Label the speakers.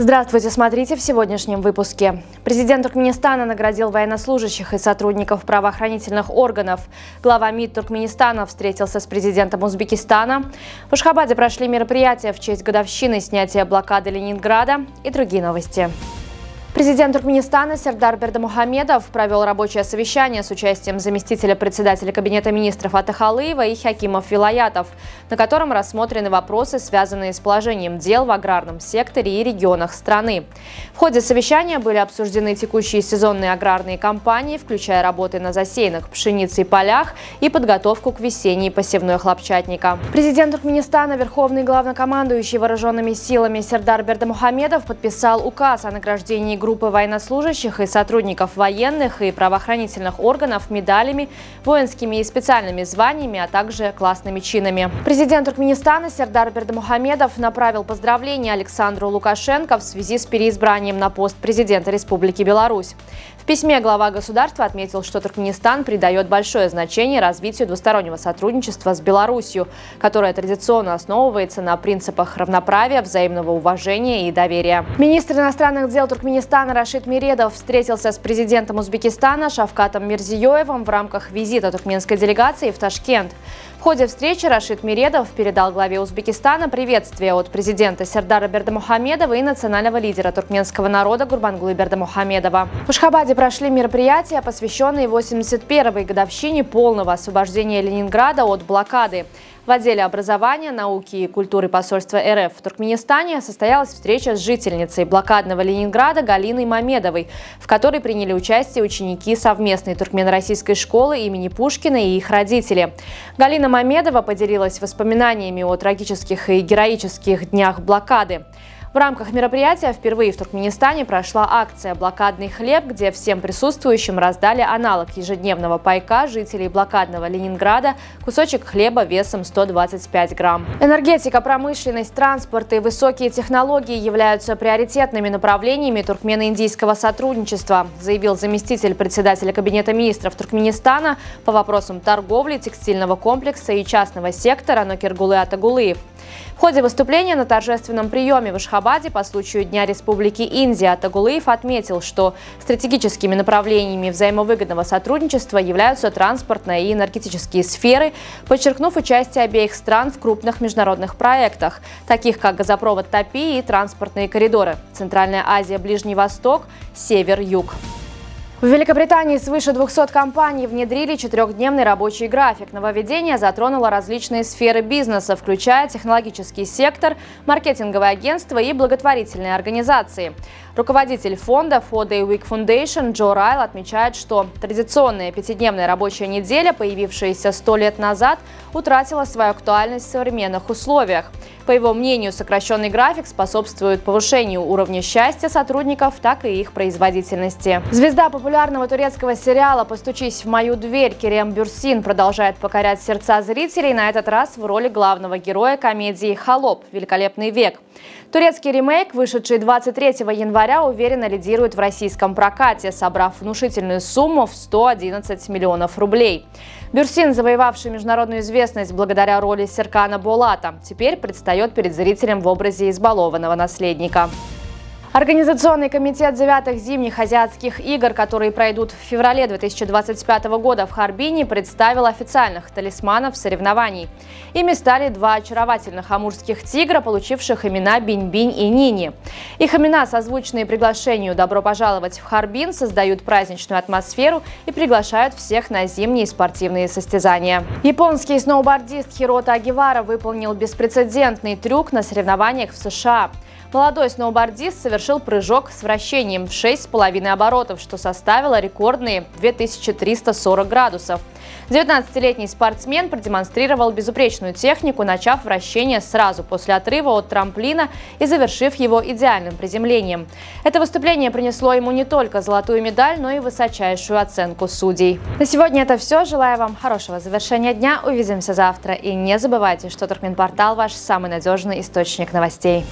Speaker 1: Здравствуйте, смотрите в сегодняшнем выпуске. Президент Туркменистана наградил военнослужащих и сотрудников правоохранительных органов. Глава МИД Туркменистана встретился с президентом Узбекистана. В Ашхабаде прошли мероприятия в честь годовщины снятия блокады Ленинграда и другие новости. Президент Туркменистана Сердар Бердымухамедов провел рабочее совещание с участием заместителя председателя Кабинета министров Атахалыева и Хакимов Вилаятов, на котором рассмотрены вопросы, связанные с положением дел в аграрном секторе и регионах страны. В ходе совещания были обсуждены текущие сезонные аграрные кампании, включая работы на засеянных пшеницей полях и подготовку к весенней посевной хлопчатника. Президент Туркменистана, верховный главнокомандующий вооруженными силами Сердар Бердымухамедов подписал указ о награждении группы военнослужащих и сотрудников военных и правоохранительных органов медалями, воинскими и специальными званиями, а также классными чинами. Президент Туркменистана Сердар Бердымухамедов направил поздравления Александру Лукашенко в связи с переизбранием на пост президента Республики Беларусь. В письме глава государства отметил, что Туркменистан придает большое значение развитию двустороннего сотрудничества с Беларусью, которое традиционно основывается на принципах равноправия, взаимного уважения и доверия. Министр иностранных дел Туркменистана Рашид Миредов встретился с президентом Узбекистана Шавкатом Мирзиёевым в рамках визита туркменской делегации в Ташкент. В ходе встречи Рашид Миредов передал главе Узбекистана приветствие от президента Сердара Бердымухамедова и национального лидера туркменского народа Гурбангулы Бердымухамедова. В Ашхабаде прошли мероприятия, посвященные 81-й годовщине полного освобождения Ленинграда от блокады. В отделе образования, науки и культуры посольства РФ в Туркменистане состоялась встреча с жительницей блокадного Ленинграда Галиной Мамедовой, в которой приняли участие ученики совместной туркмено-российской школы имени Пушкина и их родители. Галина Мамедова поделилась воспоминаниями о трагических и героических днях блокады. В рамках мероприятия впервые в Туркменистане прошла акция «Блокадный хлеб», где всем присутствующим раздали аналог ежедневного пайка жителей блокадного Ленинграда – кусочек хлеба весом 125 грамм. Энергетика, промышленность, транспорт и высокие технологии являются приоритетными направлениями туркмено-индийского сотрудничества, заявил заместитель председателя Кабинета министров Туркменистана по вопросам торговли, текстильного комплекса и частного сектора Нокергулы Атагулыев. В ходе выступления на торжественном приеме в Ашхабаде по случаю Дня Республики Индия Атагулыев отметил, что стратегическими направлениями взаимовыгодного сотрудничества являются транспортная и энергетические сферы, подчеркнув участие обеих стран в крупных международных проектах, таких как газопровод Топи и транспортные коридоры Центральная Азия, Ближний Восток, Север-Юг. В Великобритании свыше 200 компаний внедрили четырехдневный рабочий график. Нововведение затронуло различные сферы бизнеса, включая технологический сектор, маркетинговые агентства и благотворительные организации. Руководитель фонда 4-Day Week Foundation Джо Райл отмечает, что традиционная пятидневная рабочая неделя, появившаяся 100 лет назад, утратила свою актуальность в современных условиях. По его мнению, сокращенный график способствует повышению уровня счастья сотрудников, так и их производительности. Звезда популярного турецкого сериала «Постучись в мою дверь» Керем Бюрсин продолжает покорять сердца зрителей, на этот раз в роли главного героя комедии «Холоп. Великолепный век». Турецкий ремейк, вышедший 23 января, уверенно лидирует в российском прокате, собрав внушительную сумму в 111 миллионов рублей. Бюрсин, завоевавший международную известность благодаря роли Серкана Болата, теперь предстает перед зрителем в образе избалованного наследника. Организационный комитет 9-х зимних азиатских игр, которые пройдут в феврале 2025 года в Харбине, представил официальных талисманов соревнований. Ими стали два очаровательных амурских тигра, получивших имена Бинь-Бинь и Нини. Их имена, созвучные приглашению «Добро пожаловать в Харбин», создают праздничную атмосферу и приглашают всех на зимние спортивные состязания. Японский сноубордист Хирота Агивара выполнил беспрецедентный трюк на соревнованиях в США. Молодой сноубордист совершил прыжок с вращением в 6,5 оборотов, что составило рекордные 2340 градусов. 19-летний спортсмен продемонстрировал безупречную технику, начав вращение сразу после отрыва от трамплина и завершив его идеальным приземлением. Это выступление принесло ему не только золотую медаль, но и высочайшую оценку судей. На сегодня это все. Желаю вам хорошего завершения дня. Увидимся завтра. И не забывайте, что Туркменпортал – ваш самый надежный источник новостей.